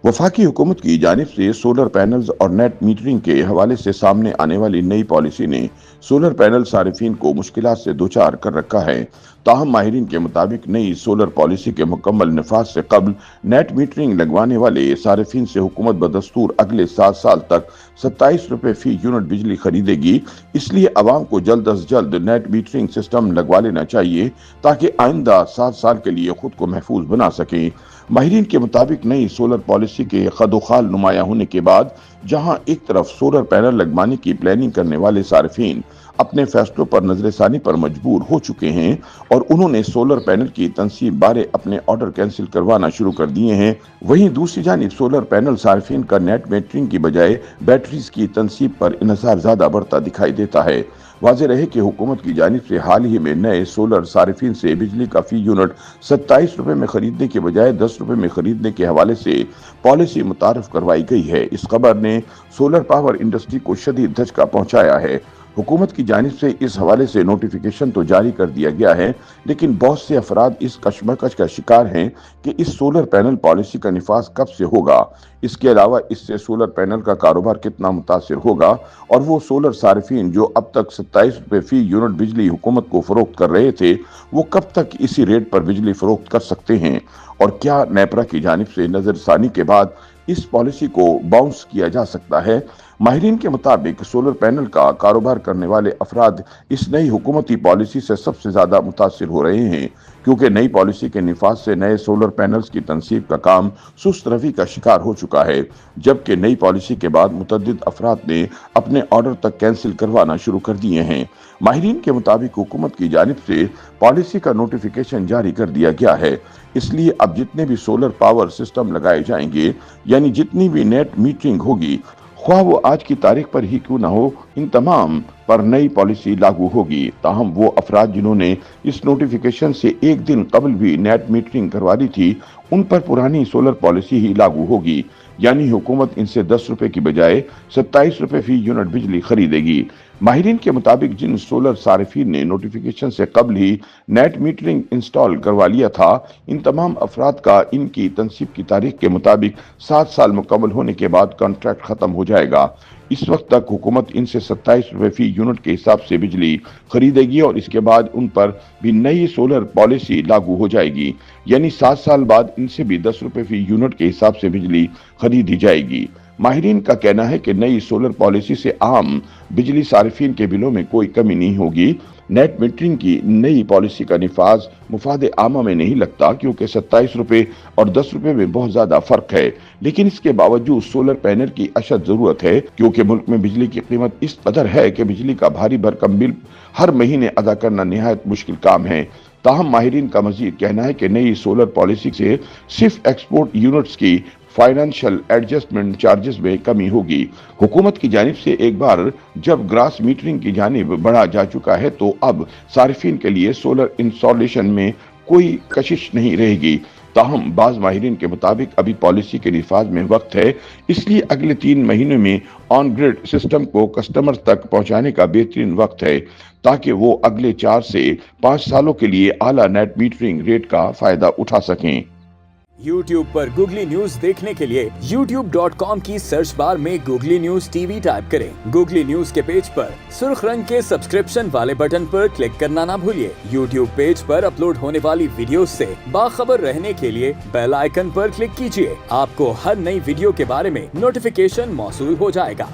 वफाकी हुकूमत की जानिब से सोलर पैनल्स और नेट मीटरिंग के हवाले से सामने आने वाली नई पॉलिसी ने सोलर पैनल सारिफीन को मुश्किलात से दो चार कर रखा है। ताहम माहिरीन के मुताबिक नई सोलर पॉलिसी के मुकम्मल नफाज से कबल नेट मीटरिंग लगवाने वाले सारिफीन से हुकूमत बदस्तूर अगले 7 साल तक 27 रुपए फी यूनिट बिजली खरीदेगी। इसलिए अवाम को जल्द अज जल्द नेट मीटरिंग सिस्टम लगवा लेना चाहिए ताकि आइंदा 7 साल के लिए खुद को महफूज बना सके। माहिरीन के मुताबिक नई सोलर पॉलिसी के खदोखाल नुमाया होने के बाद जहां एक तरफ सोलर पैनल लगवाने की प्लानिंग करने वाले सार्फिन अपने फैसलों पर नजरसानी पर मजबूर हो चुके हैं और उन्होंने सोलर पैनल की तनसीब बारे अपने ऑर्डर कैंसिल करवाना शुरू कर दिए हैं, वहीं दूसरी जानिब सोलर पैनल सार्फिन का नेट मीटरिंग की बजाय बैटरीज की तनसीब पर इन्हिसार ज्यादा बढ़ता दिखाई देता है। वाज़ेह रहे कि हुकूमत की जानिब से हाल ही में नए सोलर सारिफिन से बिजली का फी यूनिट 27 रुपए में खरीदने के बजाय 10 रुपए में खरीदने के हवाले से पॉलिसी मुतारफ करवाई गई है। इस खबर ने सोलर पावर इंडस्ट्री को शदीद धचका पहुंचाया है। हुकूमत की जानिब से इस हवाले से नोटिफिकेशन तो जारी कर दिया गया है, लेकिन बहुत से अफराद इस कशमकश का शिकार हैं कि इस सोलर पैनल पॉलिसी का निफाज कब से होगा। इसके अलावा इससे सोलर पैनल का कारोबार कितना मुतासिर होगा और वो सोलर सारिफिन जो अब तक 27 रुपए फी यूनिट बिजली हुकूमत को फरोख्त कर रहे थे वो कब तक इसी रेट पर बिजली फरोख्त कर सकते हैं, और क्या नेपरा की जानिब से नजरसानी के बाद इस पॉलिसी को बाउंस किया जा सकता है। माहिरीन के मुताबिक सोलर पैनल का कारोबार करने वाले अफराद इस नई हुकूमती पॉलिसी से सबसे ज्यादा मुतासिर हो रहे हैं, क्योंकि नई पॉलिसी के निफाज से नए सोलर पैनल्स की तनसीब का काम सुस्त रवि का शिकार हो चुका है, जबकि नई पॉलिसी के बाद मुतअद्दिद अफराद ने अपने ऑर्डर तक कैंसिल करवाना शुरू कर दिए हैं। माहिरीन के मुताबिक हुकूमत की जानिब से पॉलिसी का नोटिफिकेशन जारी कर दिया गया है, इसलिए अब जितने भी सोलर पावर सिस्टम लगाए जाएंगे यानी जितनी भी नेट मीटरिंग होगी, ख्वाह वो आज की तारीख पर ही क्यों ना हो, इन तमाम पर नई पॉलिसी लागू होगी। ताहम वो अफराद जिन्होंने इस नोटिफिकेशन से एक दिन कबल भी नेट मीटरिंग करवा ली थी उन पर पुरानी सोलर पॉलिसी ही लागू होगी, यानी हुकूमत इनसे 10 रुपए की बजाय 27 रुपए फी यूनिट बिजली खरीदेगी। माहिरीन के मुताबिक जिन सोलर सारिफिन ने नोटिफिकेशन से कबल ही नेट मीटरिंग इंस्टॉल करवा लिया था, इन तमाम अफराद का इनकी तनसीब की तारीख के मुताबिक 7 साल मुकम्मल होने के बाद कॉन्ट्रैक्ट खत्म हो जाएगा। इस वक्त तक हुकूमत इनसे 27 रुपए फी यूनिट के हिसाब से बिजली खरीदेगी और इसके बाद उन पर भी नई सोलर पॉलिसी लागू हो जाएगी, यानी 7 साल बाद इनसे भी 10 रुपए फी यूनिट के हिसाब से बिजली खरीदी जाएगी। माहिरीन का कहना है कि नई सोलर पॉलिसी से आम बिजली सारिफिन के बिलों में कोई कमी नहीं होगी। नेट मीटरिंग की नई पॉलिसी का निफाज मुफाद आमा में नहीं लगता, क्योंकि 27 रुपए और 10 रुपए में बहुत ज्यादा फर्क है, लेकिन इसके बावजूद सोलर पैनल की अशद जरूरत है, क्योंकि मुल्क में बिजली की कीमत इस कदर है कि बिजली का भारी भरकम बिल हर महीने अदा करना निहायत मुश्किल काम है। ताहम माहिरीन का मजीद कहना है कि नई सोलर पॉलिसी से सिर्फ एक्सपोर्ट यूनिट्स की फाइनेंशियल एडजस्टमेंट चार्जेस में कमी होगी। हुकूमत की जानिब से एक बार जब ग्रास मीटरिंग की जानिब बढ़ा जा चुका है तो अब सारिफिन के लिए सोलर इंस्टॉलेशन में कोई कशिश नहीं रहेगी। ताहम बाज माहिरीन के मुताबिक अभी पॉलिसी के निफाज में वक्त है, इसलिए अगले 3 महीनों में ऑन ग्रिड सिस्टम को कस्टमर तक पहुंचाने का बेहतरीन वक्त है, ताकि वो अगले 4 से 5 सालों के लिए आला नेट मीटरिंग रेट का फायदा उठा सकें। YouTube पर गूगली न्यूज देखने के लिए youtube.com की सर्च बार में गूगली न्यूज टीवी टाइप करें। गूगली न्यूज के पेज पर सुर्ख रंग के सब्सक्रिप्शन वाले बटन पर क्लिक करना ना भूलिए। YouTube पेज पर अपलोड होने वाली वीडियोस से बाखबर रहने के लिए बेल आइकन पर क्लिक कीजिए। आपको हर नई वीडियो के बारे में नोटिफिकेशन मौसूल हो जाएगा।